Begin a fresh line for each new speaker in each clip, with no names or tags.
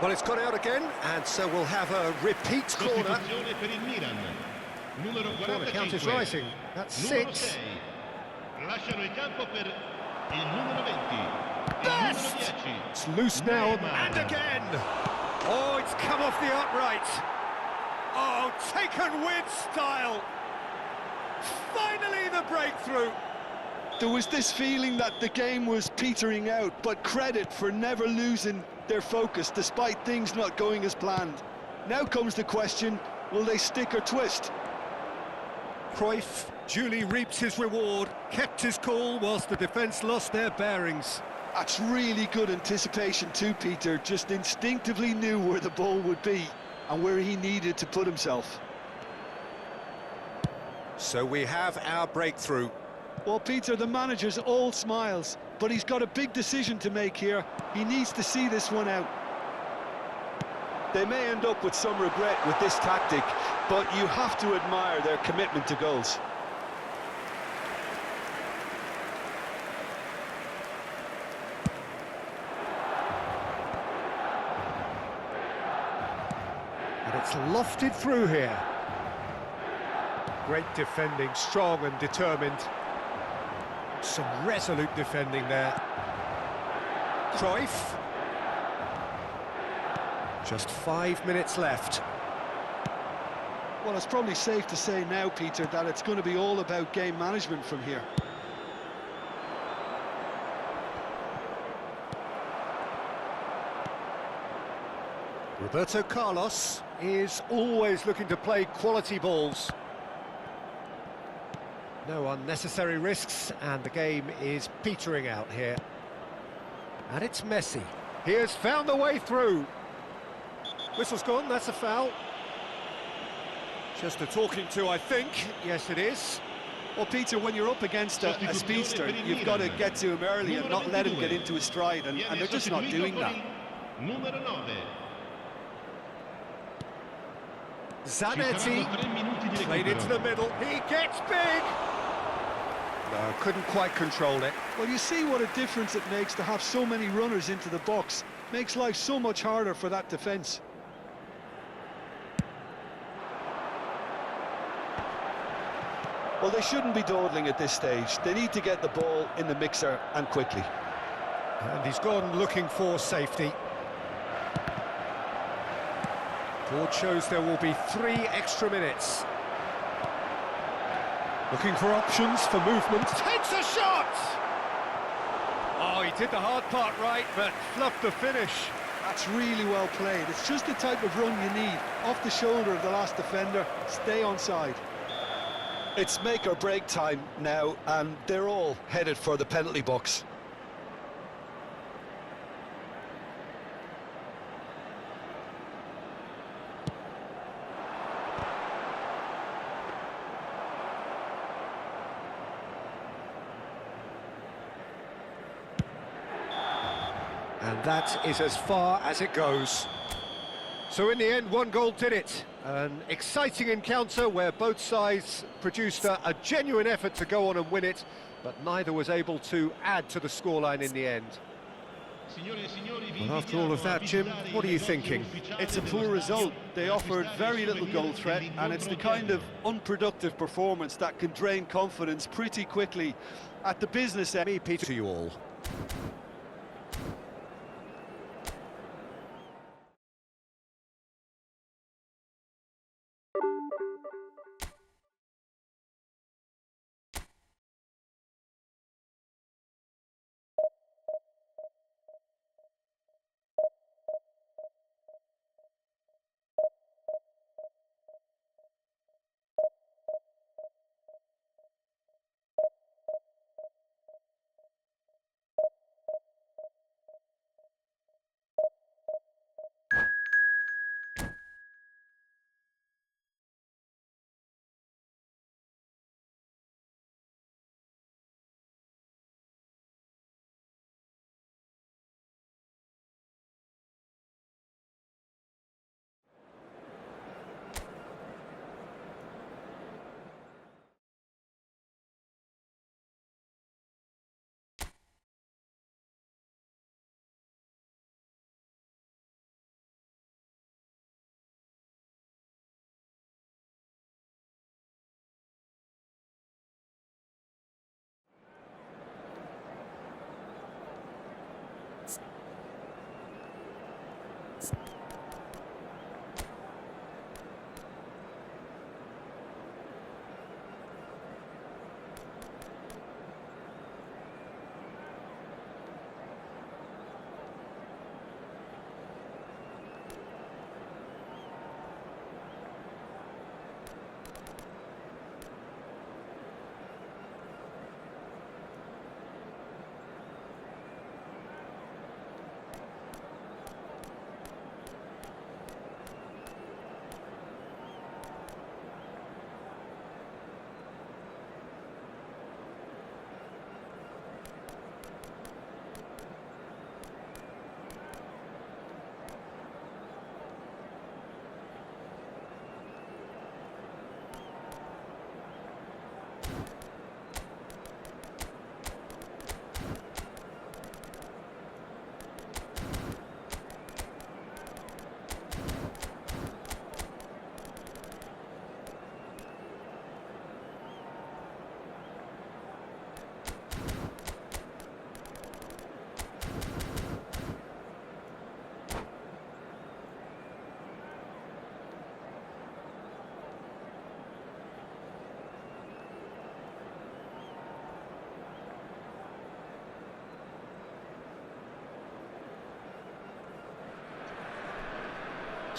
Well, it's gone out again, and so we'll have a repeat corner.
Corner count is rising. That's 6.
Best! It's loose now, and again! Oh, it's come off the upright. Oh, taken with style. Finally the breakthrough.
There was this feeling that the game was petering out, but credit for never losing their focus despite things not going as planned. Now comes the question, will they stick or twist?
Cruyff duly reaps his reward, kept his cool whilst the defence lost their bearings.
That's really good anticipation too, Peter. Just instinctively knew where the ball would be and where he needed to put himself.
So we have our breakthrough.
Well, Peter, the manager's all smiles, but he's got a big decision to make here. He needs to see this one out. They may end up with some regret with this tactic, but you have to admire their commitment to goals.
And it's lofted through here. Great defending, strong and determined. Some resolute defending there. Cruyff. Just 5 minutes left.
Well, it's probably safe to say now, Peter, that it's going to be all about game management from here.
Roberto Carlos is always looking to play quality balls. No unnecessary risks, and the game is petering out here. And it's Messi. He has found the way through. Whistle's gone, that's a foul. Just a talking to, I think. Yes, it is.
Well, Peter, when you're up against a speedster, you've got to get to him early and not let him get into his stride, and they're just not doing that.
Zanetti, played into the middle, he gets big! No, couldn't quite control it.
Well, you see what a difference it makes to have so many runners into the box. Makes life so much harder for that defence. Well, they shouldn't be dawdling at this stage. They need to get the ball in the mixer, and quickly.
And he's gone looking for safety. Board shows there will be 3 extra minutes. Looking for options for movement. Takes a shot! Oh, he did the hard part right, but fluffed the finish.
That's really well played. It's just the type of run you need. Off the shoulder of the last defender, stay onside. It's make or break time now, and they're all headed for the penalty box.
And that is as far as it goes. So in the end, 1 goal did it. An exciting encounter where both sides produced a genuine effort to go on and win it, but neither was able to add to the scoreline in the end. Well, after all of that, Jim, what are you thinking?
It's a poor result. They offered very little goal threat, and it's the kind of unproductive performance that can drain confidence pretty quickly at the business end.
Me, Peter, to you all.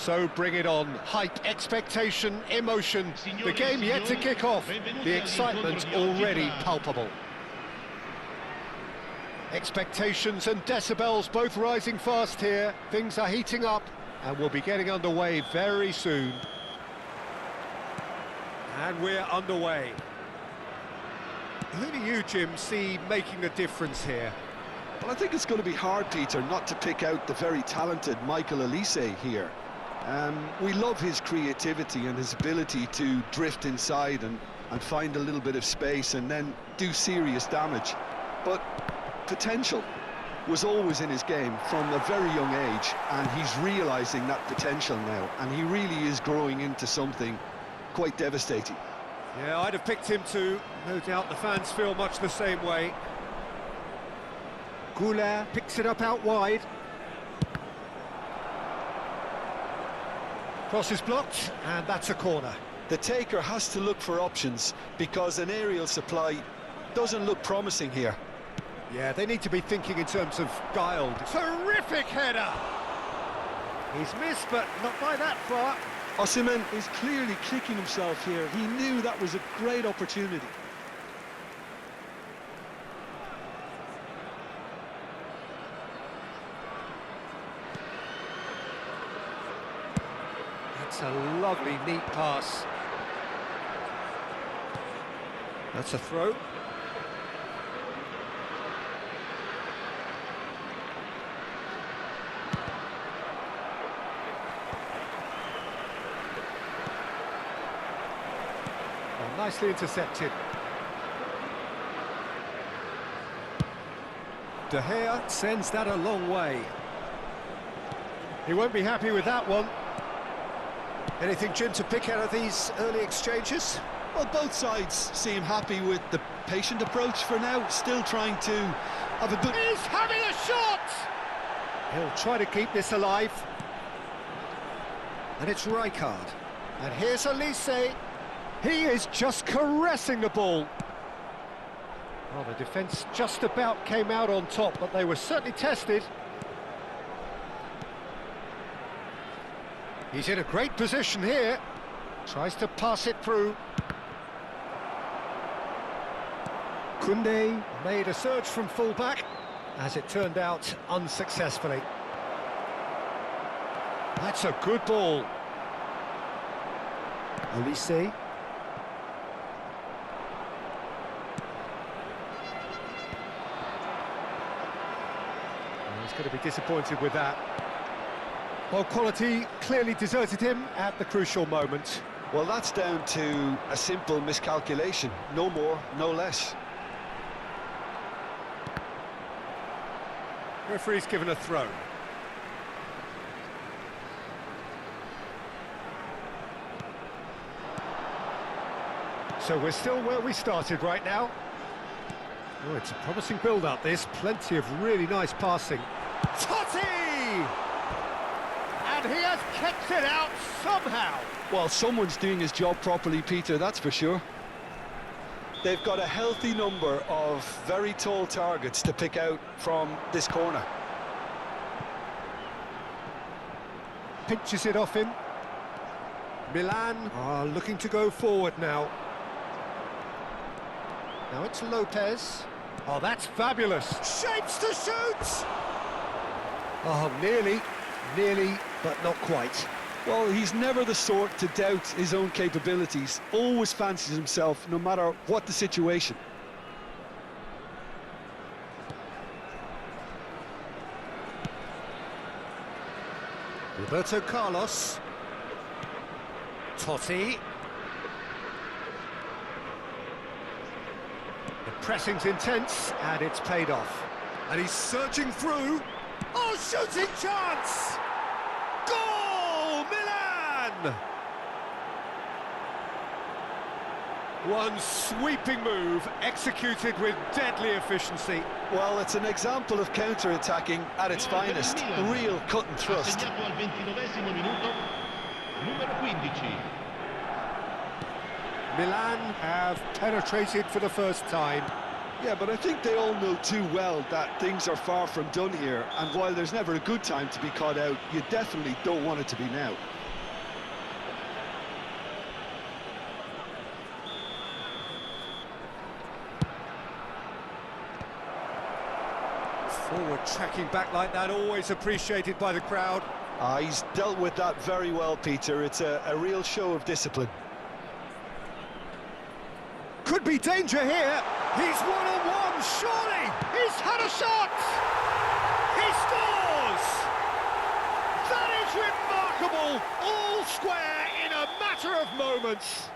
So bring it on. Hype, expectation, emotion. The game yet to kick off. The excitement already palpable. Expectations and decibels both rising fast here. Things are heating up and we'll be getting underway very soon. And we're underway. Who do you, Jim, see making a difference here?
Well, I think it's going to be hard, Peter, not to pick out the very talented Michael Elise here. We love his creativity and his ability to drift inside and find a little bit of space and then do serious damage. But potential was always in his game from a very young age, and he's realising that potential now, and he really is growing into something quite devastating.
Yeah, I'd have picked him too. No doubt the fans feel much the same way. GULER picks it up out wide. Cross is blocked, and that's a corner.
The taker has to look for options because an aerial supply doesn't look promising here.
Yeah, they need to be thinking in terms of guile. Terrific header! He's missed, but not by that far.
Osimhen is clearly kicking himself here. He knew that was a great opportunity.
That's a lovely, neat pass. That's a throw. Oh, nicely intercepted. De Gea sends that a long way. He won't be happy with that one. Anything, Jim, to pick out of these early exchanges?
Well, both sides seem happy with the patient approach for now, still trying to have a good...
He's having a shot! He'll try to keep this alive. And it's Rijkaard. And here's Elise. He is just caressing the ball. Well, the defence just about came out on top, but they were certainly tested. He's in a great position here. Tries to pass it through. Koundé made a surge from full-back, as it turned out unsuccessfully. That's a good ball. Elise. He's going to be disappointed with that. Well, quality clearly deserted him at the crucial moment.
Well, that's down to a simple miscalculation. No more, no less.
Referee's given a throw. So we're still where we started right now. Oh, it's a promising build-up, this. Plenty of really nice passing. Totti! And he has kept it out somehow.
Well, someone's doing his job properly, Peter, that's for sure. They've got a healthy number of very tall targets to pick out from this corner.
Pinches it off him. Milan are looking to go forward now. Now it's Lopez. Oh, that's fabulous. Shapes to shoot! Oh, nearly, but not quite.
Well, he's never the sort to doubt his own capabilities. Always fancies himself, no matter what the situation.
Roberto Carlos. Totti. The pressing's intense, and it's paid off. And he's searching through. Oh, shooting chance! Goal, Milan! One sweeping move, executed with deadly efficiency.
Well, it's an example of counter-attacking at its finest. A real cut and thrust.
Milan have penetrated for the first time.
Yeah, but I think they all know too well that things are far from done here, and while there's never a good time to be caught out, you definitely don't want it to be now.
Forward tracking back like that, always appreciated by the crowd.
He's dealt with that very well, Peter. It's a real show of discipline.
Could be danger here. He's one-on-one, surely! He's had a shot! He scores! That is remarkable! All square in a matter of moments.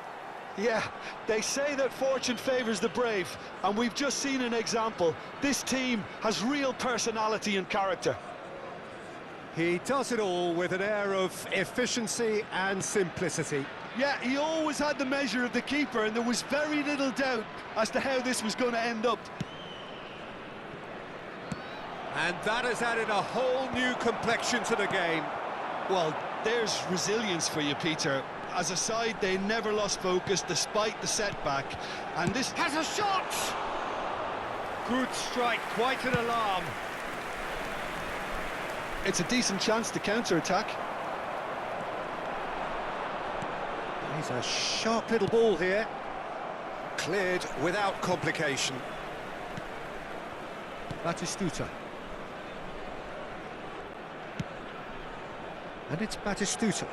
Yeah, they say that fortune favours the brave, and we've just seen an example. This team has real personality and character.
He does it all with an air of efficiency and simplicity.
Yeah, he always had the measure of the keeper, and there was very little doubt as to how this was going to end up.
And that has added a whole new complexion to the game.
Well, there's resilience for you, Peter. As a side, they never lost focus despite the setback, and this
Has a shot! Good strike, quite an alarm.
it's a decent chance to counter-attack.
He's a sharp little ball here. Cleared without complication.
Batistuta. And it's Batistuta.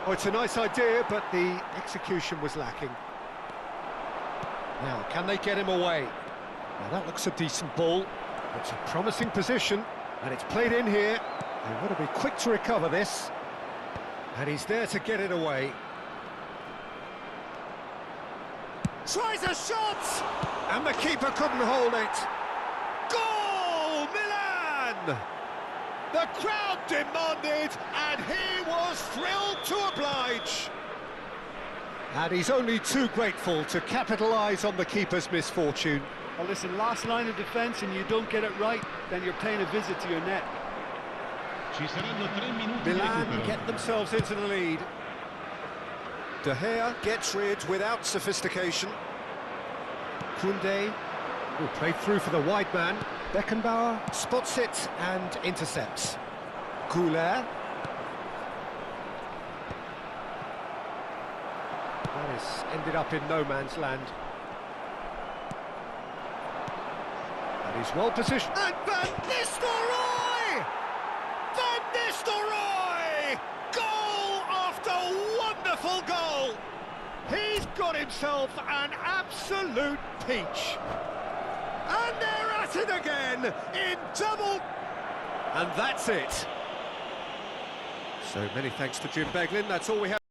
Oh, it's a nice idea, but the execution was lacking. Now, can they get him away? Now, that looks a decent ball. It's a promising position, and it's played in here. They want to be quick to recover this. And he's there to get it away. Tries a shot! And the keeper couldn't hold it. Goal, Milan! The crowd demanded, and he was thrilled to oblige. And he's only too grateful to capitalise on the keeper's misfortune.
Well, listen, last line of defence and you don't get it right, then you're paying a visit to your net.
Milan get themselves into the lead. De Gea gets rid without sophistication. Koundé will play through for the wide man. Beckenbauer spots it and intercepts. GULER. That has ended up in no man's land. And he's well positioned. And Van Nistelrooij! Van Nistelrooij! Goal after wonderful goal! He's got himself an absolute peach. And they're at it again in double. And that's it. So many thanks to Jim Beglin. That's all we have.